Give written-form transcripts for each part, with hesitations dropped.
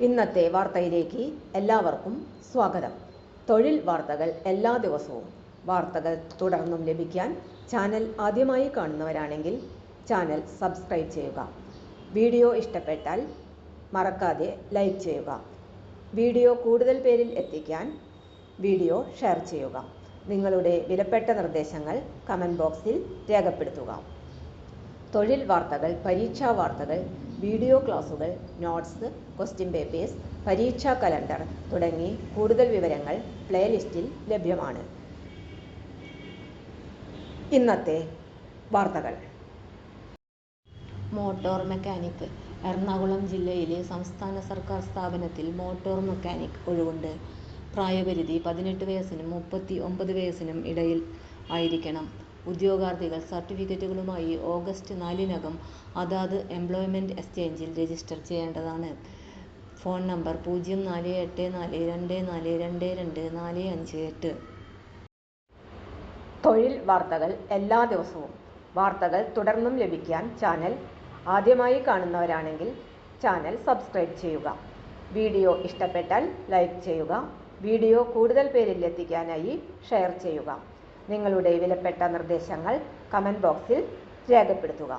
ഇന്നത്തെ വാർത്തയിലേക്ക് എല്ലാവർക്കും സ്വാഗതം. തൊഴിൽ വാർത്തകൾ എല്ലാ ദിവസവും വാർത്തകൾ തുടർന്നും ലഭിക്കാൻ ചാനൽ ആദ്യമായി കാണുന്നവരാണെങ്കിൽ ചാനൽ സബ്സ്ക്രൈബ് ചെയ്യുക. വീഡിയോ ഇഷ്ടപ്പെട്ടാൽ മറക്കാതെ ലൈക്ക് ചെയ്യുക. വീഡിയോ കൂടുതൽ പേരിൽ എത്തിക്കാൻ വീഡിയോ ഷെയർ ചെയ്യുക. നിങ്ങളുടെ വിലപ്പെട്ട നിർദ്ദേശങ്ങൾ കമൻറ്റ് ബോക്സിൽ രേഖപ്പെടുത്തുക. തൊഴിൽ വാർത്തകൾ, പരീക്ഷാ വാർത്തകൾ, വീഡിയോ ക്ലാസുകൾ, നോട്ട്സ്, ക്വസ്റ്റ്യൻ പേപ്പേഴ്സ്, പരീക്ഷാ കലണ്ടർ തുടങ്ങി കൂടുതൽ വിവരങ്ങൾ പ്ലേലിസ്റ്റിൽ ലഭ്യമാണ്. ഇന്നത്തെ വാർത്തകൾ. Motor mechanic. എറണാകുളം ജില്ലയിലെ സംസ്ഥാന സർക്കാർ സ്ഥാപനത്തിൽ മോട്ടോർ മെക്കാനിക് ഒഴിവുണ്ട്. പ്രായപരിധി 18 വയസ്സിനും 39 വയസ്സിനും ഇടയിൽ ആയിരിക്കണം. ഉദ്യോഗാർത്ഥികൾ സർട്ടിഫിക്കറ്റുകളുമായി ഓഗസ്റ്റ് 4-നകം അതാത് എംപ്ലോയ്മെന്റ് എക്സ്ചേഞ്ചിൽ രജിസ്റ്റർ ചെയ്യേണ്ടതാണ്. Phone number 048424224558. തൊഴിൽ വാർത്തകൾ എല്ലാ ദിവസവും വാർത്തകൾ തുടർന്നും ലഭിക്കാൻ ചാനൽ ആദ്യമായി കാണുന്നവരാണെങ്കിൽ ചാനൽ സബ്സ്ക്രൈബ് ചെയ്യുക. വീഡിയോ ഇഷ്ടപ്പെട്ടാൽ ലൈക്ക് ചെയ്യുക. വീഡിയോ കൂടുതൽ പേരിൽ എത്തിക്കാനായി ഷെയർ ചെയ്യുക. നിങ്ങളുടെ വിലപ്പെട്ട നിർദ്ദേശങ്ങൾ കമൻറ്റ് ബോക്സിൽ രേഖപ്പെടുത്തുക.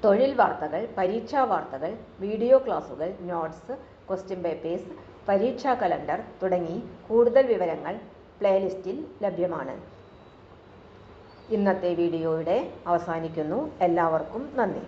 തൊഴിൽ വാർത്തകൾ, പരീക്ഷാ വാർത്തകൾ, വീഡിയോ ക്ലാസുകൾ, നോട്ട്സ്, ക്വസ്റ്റ്യൻ പേപ്പേഴ്സ്, പരീക്ഷാ കലണ്ടർ തുടങ്ങി കൂടുതൽ വിവരങ്ങൾ പ്ലേലിസ്റ്റിൽ ലഭ്യമാണ്. ഇന്നത്തെ വീഡിയോയുടെ അവസാനിക്കുന്നു. എല്ലാവർക്കും നന്ദി.